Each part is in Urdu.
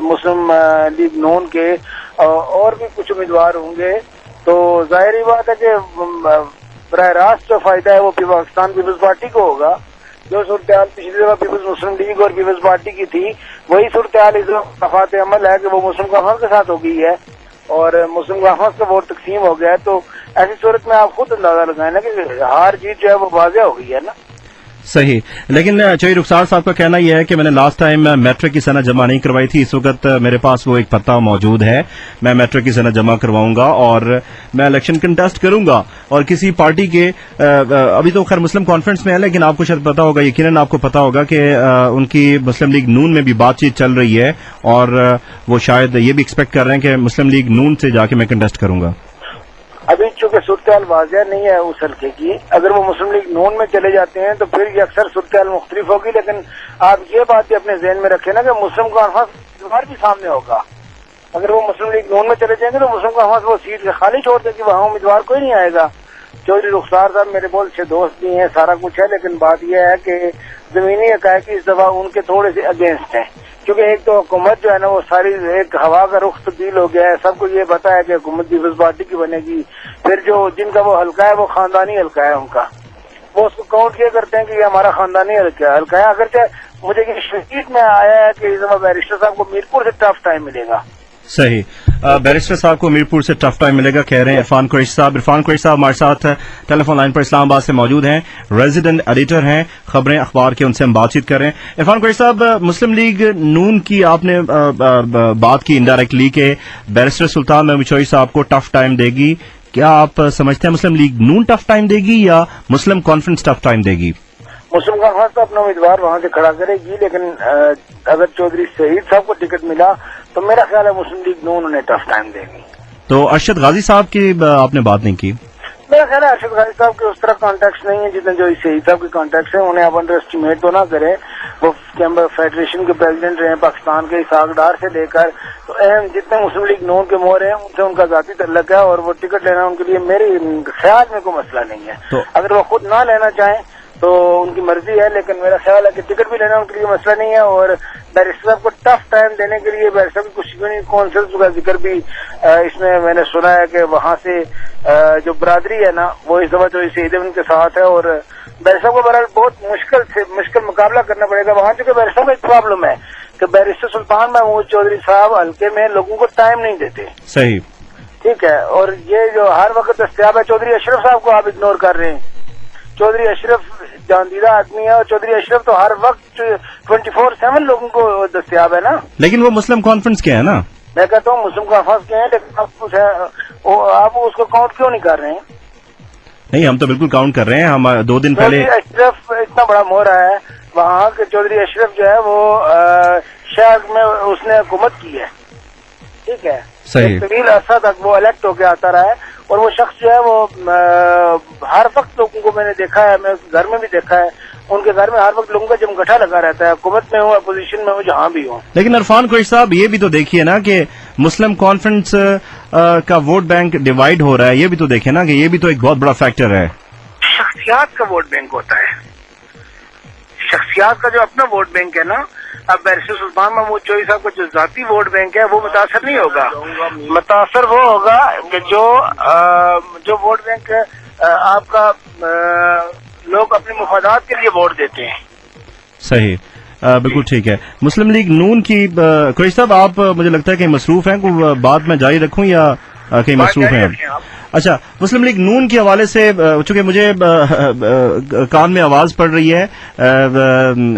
مسلم لیگ نون کے اور بھی کچھ امیدوار ہوں گے، تو ظاہری بات ہے کہ براہ راست جو فائدہ ہے وہ پاکستان پیپلز پارٹی کو ہوگا۔ جو صورتحال پچھلی دفعہ پیپلز مسلم لیگ اور پیپلز پارٹی کی تھی، وہی صورتحال اس وقت مفاد عمل ہے کہ وہ مسلم کانفرنس کے ساتھ ہو گئی ہے اور مسلم کانفرنس کا ووٹ تقسیم ہو گیا ہے۔ تو ایسی صورت میں آپ خود اندازہ لگائیں نا کہ ہار جیت جو ہے وہ واضح ہو گئی ہے نا۔ صحیح، لیکن چوہی رخسار صاحب کا کہنا یہ ہے کہ میں نے لاسٹ ٹائم میٹرک کی سند جمع نہیں کروائی تھی، اس وقت میرے پاس وہ ایک پتہ موجود ہے، میں میٹرک کی سند جمع کرواؤں گا اور میں الیکشن کنٹیسٹ کروں گا، اور کسی پارٹی کے ابھی تو خیر مسلم کانفرنس میں ہے، لیکن آپ کو شاید پتا ہوگا، یقیناً آپ کو پتا ہوگا کہ ان کی مسلم لیگ نون میں بھی بات چیت چل رہی ہے اور وہ شاید یہ بھی ایکسپیکٹ کر رہے ہیں کہ مسلم لیگ نون سے جا کے میں کنٹیسٹ کروں گا۔ ابھی چونکہ صورتحال واضح نہیں ہے اس حلقے کی، اگر وہ مسلم لیگ نون میں چلے جاتے ہیں تو پھر یہ اکثر صورتحال مختلف ہوگی، لیکن آپ یہ بات بھی اپنے ذہن میں رکھیں نا کہ مسلم کانفرنس بھی سامنے ہوگا۔ اگر وہ مسلم لیگ نون میں چلے جائیں گے تو مسلم کانفرنس وہ سیٹ خالی چھوڑ دے گی، وہاں امیدوار کوئی نہیں آئے گا۔ چودھری رخسار صاحب میرے بہت اچھے دوست بھی ہیں، سارا کچھ ہے، لیکن بات یہ ہے کہ زمینی حقائق اس دفعہ ان کے تھوڑے سے اگینسٹ ہیں، کیونکہ ایک تو حکومت جو ہے نا وہ ساری ایک ہوا کا رخ تبدیل ہو گیا ہے، سب کو یہ پتا ہے کہ حکومت پیپلز پارٹی کی بنے گی، پھر جو جن کا وہ حلقہ ہے وہ خاندانی حلقہ ہے ان کا، وہ اس کو کاؤنٹ یہ کرتے ہیں کہ یہ ہمارا خاندانی حلقہ ہے۔ اگرچہ مجھے یہ شدید میں آیا ہے کہ اس دفعہ بیرسٹر صاحب کو میرپور سے ٹف ٹائم ملے گا۔ صحیح، بیرسٹر صاحب کو میرپور سے ٹف ٹائم ملے گا کہہ رہے ہیں عرفان قریشی صاحب۔ عرفان قریشی صاحب ہمارے ساتھ ٹیلی فون لائن پر اسلام آباد سے موجود ہیں، ریزیڈنٹ ایڈیٹر ہیں خبریں اخبار کے، ان سے ہم بات چیت کر رہے ہیں۔ عرفان قریشی صاحب، مسلم لیگ نون کی آپ نے بات کی انڈائریکٹلی کہ بیرسٹر سلطان محمود چوہی صاحب کو ٹف ٹائم دے گی، کیا آپ سمجھتے ہیں مسلم لیگ نون ٹف ٹائم دے گی یا مسلم کانفرنس ٹف ٹائم دے گی؟ مسلم کانفرنس تو اپنا امیدوار وہاں سے کھڑا کرے گی، لیکن اگر چودھری شہید صاحب کو ٹکٹ ملا تو میرا خیال ہے مسلم لیگ نون انہیں ٹف ٹائم دے گی۔ تو ارشد غازی صاحب کی آپ نے بات نہیں کی؟ میرا خیال ہے ارشد غازی صاحب کے اس طرح کانٹیکٹس نہیں ہیں جتنے جو شہید صاحب کے کانٹیکٹس ہیں، انہیں آپ انڈر اسٹیمیٹ تو نہ کریں۔ وہ فیڈریشن کے پریزیڈنٹ رہے ہیں پاکستان کے، اسحاق ڈار سے لے کر تو اہم جتنے مسلم لیگ نون کے مور ہیں ان سے ان کا ذاتی تعلق ہے، اور وہ ٹکٹ لینا ان کے لیے میرے خیال میں کوئی مسئلہ نہیں ہے۔ اگر وہ خود نہ لینا چاہیں تو ان کی مرضی ہے، لیکن میرا خیال ہے کہ ٹکٹ بھی لینا ان کے لیے مسئلہ نہیں ہے، اور بیرسٹر صاحب کو ٹف ٹائم دینے کے لیے بیرسٹر کی کچھ کونسلز کا ذکر بھی اس میں نے سنا ہے کہ وہاں سے جو برادری ہے نا وہ اس دفعہ جو شہید ان کے ساتھ ہے، اور بیرسٹر کو بہرحال بہت مشکل مقابلہ کرنا پڑے گا وہاں، چونکہ بیرسٹر میں ایک پرابلم ہے کہ بیرسٹر سلطان محمود چودھری صاحب حلقے میں لوگوں کو ٹائم نہیں دیتے۔ صحیح، ٹھیک ہے، اور یہ جو ہر وقت دستیاب ہے، چودھری اشرف صاحب کو آپ اگنور کر رہے ہیں۔ چودھری اشرف جاندیدہ آدمی ہے، اور چودھری اشرف تو ہر وقت 24/7 لوگوں کو دستیاب ہے نا۔ لیکن وہ مسلم کانفرنس کے ہیں نا؟ میں کہتا ہوں مسلم کانفرنس کے ہیں، لیکن آپ اس کو کاؤنٹ کیوں نہیں کر رہے ہیں؟ نہیں، ہم تو بالکل کاؤنٹ کر رہے ہیں۔ ہم 2 دن پہلے چودھری اشرف اتنا بڑا مورا ہے وہاں کے، چودھری اشرف جو ہے وہ شہر میں اس نے حکومت کی ہے، ٹھیک ہے، صحیح، طویل عرصہ تک وہ الیکٹ ہو کے آتا رہا ہے، اور وہ شخص جو ہے وہ ہر وقت لوگوں کو میں نے دیکھا ہے، میں گھر میں بھی دیکھا ہے، ان کے گھر میں ہر وقت لوگوں کا جمگٹھا لگا رہتا ہے، حکومت میں ہوں اپوزیشن میں ہوں جہاں بھی ہوں۔ لیکن عرفان قریشی صاحب یہ بھی تو دیکھیے نا کہ مسلم کانفرنس کا ووٹ بینک ڈیوائیڈ ہو رہا ہے، یہ بھی تو دیکھیں نا کہ یہ بھی تو ایک بہت بڑا فیکٹر ہے۔ شخصیات کا ووٹ بینک ہوتا ہے، شخصیات کا جو اپنا ووٹ بینک ہے نا، اب بیرسٹر سلطان محمود چوہی صاحب کا جو ذاتی ووٹ بینک ہے وہ متاثر نہیں ہوگا، متاثر وہ ہوگا کہ جو ووٹ بینک آپ کا لوگ اپنے مفادات کے لیے ووٹ دیتے ہیں۔ صحیح، بالکل ٹھیک ہے۔ مسلم لیگ نون کی قریشی صاحب آپ مجھے لگتا ہے کہ مصروف ہیں، کوئی بات میں جاری رکھوں یا کہیں مصروف ہیں؟ اچھا، مسلم لیگ نون کے حوالے سے چونکہ مجھے کان میں آواز پڑ رہی ہے،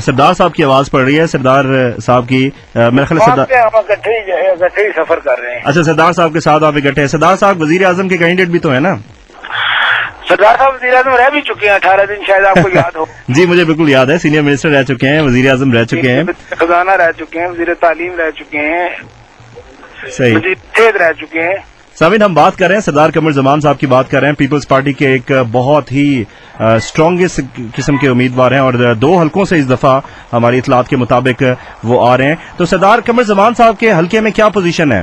سردار صاحب کی آواز پڑ رہی ہے، سردار صاحب کی، میرا خیال اکٹھے ہی سفر کر رہے ہیں۔ اچھا، سردار صاحب کے ساتھ آپ اکٹھے ہیں۔ سردار صاحب وزیر اعظم کے کینڈیڈیٹ بھی تو ہیں نا؟ سردار صاحب وزیر اعظم رہ بھی چکے ہیں 18 دن، شاید آپ کو یاد ہو۔ جی مجھے بالکل یاد ہے، سینئر منسٹر رہ چکے ہیں، وزیر اعظم رہ چکے ہیں، خزانہ رہ چکے ہیں، وزیر تعلیم رہ چکے ہیں، صحیح، وزیر صحت رہ چکے ہیں۔ سامعین، ہم بات کر رہے ہیں سردار قمر زمان صاحب کی بات کر رہے ہیں، پیپلز پارٹی کے ایک بہت ہی اسٹرانگسٹ قسم کے امیدوار ہیں، اور 2 حلقوں سے اس دفعہ ہماری اطلاعات کے مطابق وہ آ رہے ہیں۔ تو سردار قمر زمان صاحب کے حلقے میں کیا پوزیشن ہے؟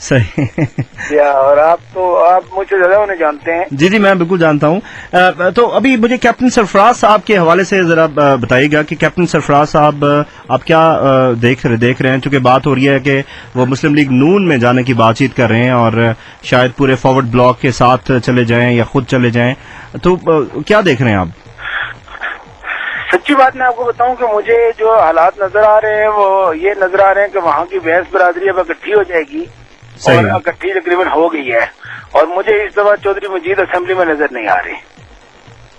صحیح یا اور آپ مجھ سے زیادہ انہیں جانتے ہیں. جی میں بالکل جانتا ہوں. تو ابھی مجھے کیپٹن سرفراز صاحب کے حوالے سے ذرا بتائیے گا کہ کیپٹن سرفراز صاحب آپ کیا دیکھ رہے ہیں، چونکہ بات ہو رہی ہے کہ وہ مسلم لیگ نون میں جانے کی بات چیت کر رہے ہیں اور شاید پورے فارورڈ بلاک کے ساتھ چلے جائیں یا خود چلے جائیں، تو کیا دیکھ رہے ہیں آپ؟ سچی بات میں آپ کو بتاؤں کہ مجھے جو حالات نظر آ رہے ہیں وہ یہ نظر آ رہے ہیں کہ وہاں کی بحث برادری اب اکٹھی ہو جائے گی اور اکٹھی تقریباً ہو گئی ہے، اور مجھے اس دفعہ چودھری مجید اسمبلی میں نظر نہیں آ رہی.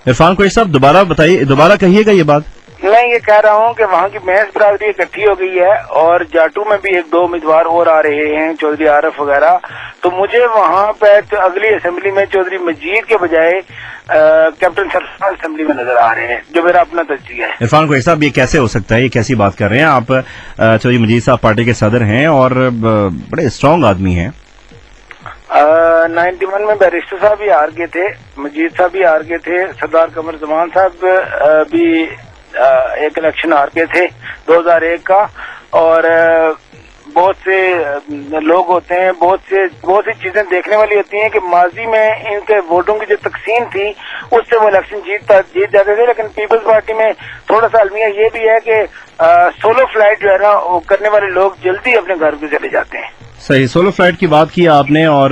عرفان قریشی صاحب دوبارہ کہیے گا یہ بات. میں یہ کہہ رہا ہوں کہ وہاں کی بحث برادری اکٹھی ہو گئی ہے اور جاٹو میں بھی 1-2 امیدوار اور آ رہے ہیں، چودھری عارف وغیرہ. تو مجھے وہاں پہ اگلی اسمبلی میں چودھری مجید کے بجائے کیپٹن سرفراز اسمبلی میں نظر آ رہے ہیں، جو میرا اپنا تجزیہ ہے. عرفان قریشی صاحب، یہ کیسے ہو سکتا ہے؟ یہ کیسی بات کر رہے ہیں آپ؟ چودھری مجید صاحب پارٹی کے صدر ہیں اور بڑے اسٹرانگ آدمی ہیں. 91 میں بیرسٹر صاحب بھی ہار گئے تھے، مجید صاحب بھی ہار گئے تھے، سردار قمر زمان صاحب بھی ایک الیکشن ہار گئے تھے 2001 کا. اور بہت سے لوگ ہوتے ہیں، بہت سی چیزیں دیکھنے والی ہوتی ہیں کہ ماضی میں ان کے ووٹوں کی جو تقسیم تھی اس سے وہ الیکشن جیت جاتے تھے. لیکن پیپلز پارٹی میں تھوڑا سا المیہ یہ بھی ہے کہ سولو فلائٹ جو ہے نا وہ کرنے والے لوگ جلدی اپنے گھر کو چلے جاتے ہیں. صحیح، سولو فلائٹ کی بات کی آپ نے. اور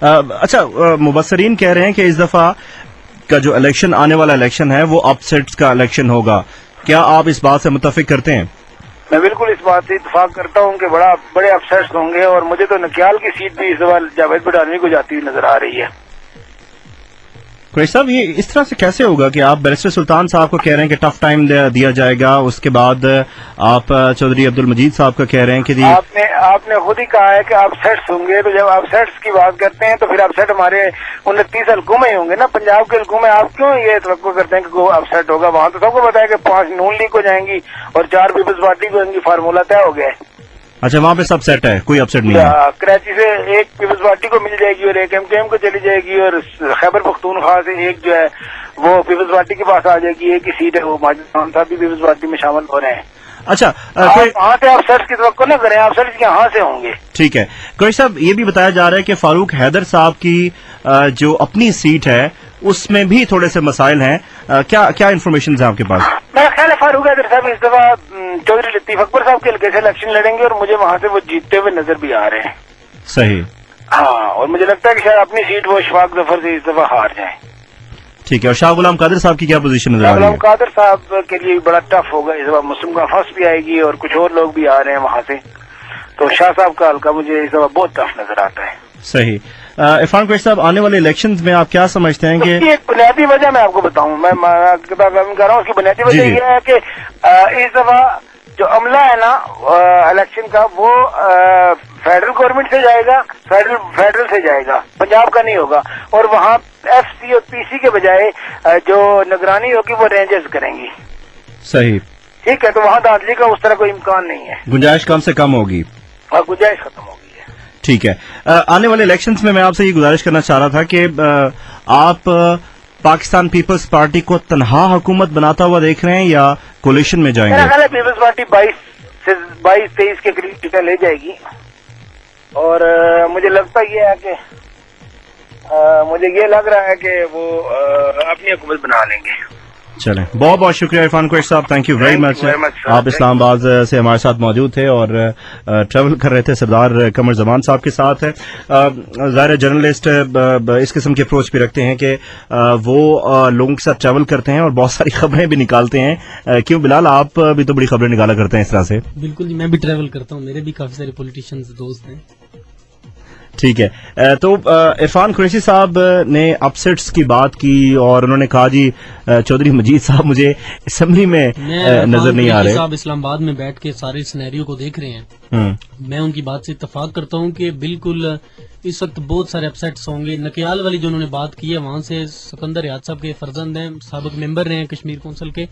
اچھا، مبصرین کہہ رہے ہیں کہ اس دفعہ کا جو الیکشن آنے والا الیکشن ہے وہ اپ سیٹس کا الیکشن ہوگا. کیا آپ اس بات سے متفق کرتے ہیں؟ میں بالکل اس بات سے اتفاق کرتا ہوں کہ بڑے اپسیٹس ہوں گے، اور مجھے تو نکیال کی سیٹ بھی اس دفعہ جاوید بڈھانوی کو جاتی ہوئی نظر آ رہی ہے. قریشی صاحب، یہ اس طرح سے کیسے ہوگا کہ آپ بیرسٹر سلطان صاحب کو کہہ رہے ہیں کہ ٹف ٹائم دیا جائے گا، اس کے بعد آپ چودھری عبد المجید صاحب کا کہہ رہے ہیں کہ جی آپ نے خود ہی کہا ہے کہ آپ سیٹس ہوں گے، تو جب آپ سیٹس کی بات کرتے ہیں تو پھر آپ سیٹ ہمارے 29 حلقوں میں ہی ہوں گے نا، پنجاب کے حلقوں میں. آپ کیوں یہ توقع کرتے ہیں کہ وہ آپ سیٹ ہوگا؟ وہاں تو سب کو پتا ہے کہ 5 نون لیگ کو جائیں گی اور 4 پیپلز پارٹی کو ان کی فارمولہ طے ہو گیا ہے. اچھا، وہاں پہ سب سیٹ ہے، کوئی اپسیٹ نہیں ہے. کراچی سے ایک پیپلز پارٹی کو مل جائے گی اور ایک MKM کو چلی جائے گی، اور خیبر پختونخوا سے ایک جو ہے وہ پیپلز پارٹی کے پاس آ جائے گی. ایک ہی سیٹ ہے، وہ ماجد خان صاحب بھی پیپلز پارٹی میں شامل ہو رہے ہیں. اچھا، وہاں سے آپ سیٹس کی توقع نہ کریں، آپ سیٹس یہاں سے ہوں گے. ٹھیک ہے. قریشی صاحب، یہ بھی بتایا جا رہا ہے کہ فاروق حیدر صاحب کی جو اپنی سیٹ ہے اس میں بھی تھوڑے سے مسائل ہیں. کیا انفارمیشن ہے آپ کے پاس؟ میرا خیال ہے فاروق حیدر صاحب اس دفعہ چودھری لطیف اکبر صاحب کے حلقے سے الیکشن لڑیں گے، اور مجھے وہاں سے وہ جیتتے ہوئے نظر بھی آ رہے ہیں. صحیح. ہاں، اور مجھے لگتا ہے کہ شاید اپنی سیٹ وہ اشفاق ظفر سے اس دفعہ ہار جائیں. ٹھیک ہے. اور شاہ غلام قادر صاحب کی کیا پوزیشن نظر آ رہی ہے؟ غلام قادر صاحب کے لیے بڑا ٹف ہوگا اس دفعہ. مسلم کانفرنس بھی آئے گی اور کچھ اور لوگ بھی آ رہے ہیں وہاں سے، تو شاہ صاحب کا حلقہ مجھے اس دفعہ بہت ٹف نظر آتا ہے. صحیح. عرفان قریشی صاحب، آنے والے الیکشنز میں آپ کیا سمجھتے ہیں کہ ایک بنیادی وجہ میں آپ کو بتاؤں، میں کہہ رہا ہوں اس کی بنیادی وجہ یہ ہے کہ اس دفعہ جو عملہ ہے نا الیکشن کا وہ فیڈرل گورنمنٹ سے جائے گا، فیڈرل سے جائے گا، پنجاب کا نہیں ہوگا. اور وہاں FC اور PC کے بجائے جو نگرانی ہوگی وہ رینجرز کریں گی. صحیح. ٹھیک ہے، تو وہاں دھاندلی کا اس طرح کوئی امکان نہیں ہے، گنجائش کم سے کم ہوگی اور گنجائش ختم ہوگی. ٹھیک ہے. آنے والے الیکشنز میں آپ سے یہ گزارش کرنا چاہ رہا تھا کہ آپ پاکستان پیپلز پارٹی کو تنہا حکومت بناتا ہوا دیکھ رہے ہیں یا کولیشن میں جائیں گے؟ میرا خیال ہے پیپلز پارٹی 22-23 کے قریب ٹکٹ لے جائے گی، اور مجھے لگتا یہ ہے کہ مجھے یہ لگ رہا ہے کہ وہ اپنی حکومت بنا لیں گے. چلیں، بہت بہت شکریہ عرفان قریشی صاحب، تھینک یو ویری مچ. آپ اسلام آباد سے ہمارے ساتھ موجود تھے اور ٹریول کر رہے تھے سردار قمر زمان صاحب کے ساتھ. ظاہر جرنلسٹ اس قسم کے اپروچ بھی رکھتے ہیں کہ وہ لوگوں کے ساتھ ٹریول کرتے ہیں اور بہت ساری خبریں بھی نکالتے ہیں. کیوں بلال، آپ بھی تو بڑی خبریں نکالا کرتے ہیں اس طرح سے؟ بالکل جی، میں بھی ٹریول کرتا ہوں، میرے بھی کافی سارے پولیٹیشینز دوست ہیں. ٹھیک ہے. تو عرفان قریشی صاحب نے اپسیٹس کی بات کی اور انہوں نے کہا جی چودھری مجید صاحب مجھے اسمبلی میں نظر نہیں آ رہے. صاحب اسلام آباد میں بیٹھ کے سارے سینیریو کو دیکھ رہے ہیں. میں ان کی بات سے اتفاق کرتا ہوں کہ بالکل اس وقت بہت سارے اپسیٹس ہوں گے. نکیال والی جو انہوں نے بات کی ہے وہاں سے سکندر ریاض صاحب کے فرزند ہیں، سابق ممبر رہے ہیں کشمیر کونسل کے،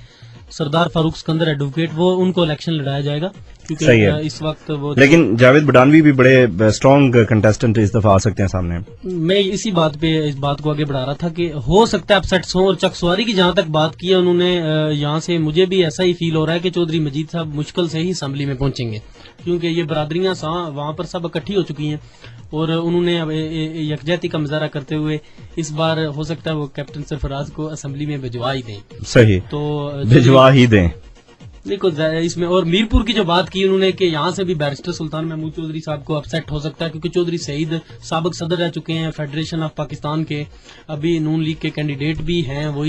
سردار فاروق سکندر ایڈوکیٹ، وہ ان کو الیکشن لڑایا جائے گا کیونکہ اس وقت وہ. لیکن جاوید بڈھانوی بھی بڑے اسٹرانگ کنٹیسٹنٹ اس دفعہ آ سکتے ہیں سامنے. میں اسی بات پہ اس بات کو آگے بڑھا رہا تھا کہ ہو سکتا ہے اپسیٹس ہوں. اور چکسواری کی جہاں تک بات کی ہے انہوں نے، یہاں سے مجھے بھی ایسا ہی فیل ہو رہا ہے کہ چودھری مجید صاحب مشکل سے ہی اسمبلی میں پہنچیں گے، کیونکہ یہ برادریاں وہاں پر سب اکٹھی ہو چکی ہیں اور انہوں نے اب یکجہتی کا مظاہرہ کرتے ہوئے اس بار ہو سکتا ہے وہ کیپٹن سرفراز کو اسمبلی میں بھجوا ہی دیں. صحیح, تو بھجوا ہی دیں. دیکھو اس میں اور میرپور کی جو بات کی انہوں نے کہ یہاں سے بھی بیرسٹر سلطان محمود چودھری صاحب کو اپسیٹ ہو سکتا ہے کیونکہ چودھری سعید سابق صدر رہ چکے ہیں فیڈریشن آف پاکستان کے, ابھی نون لیگ کے کینڈیڈیٹ بھی ہیں وہی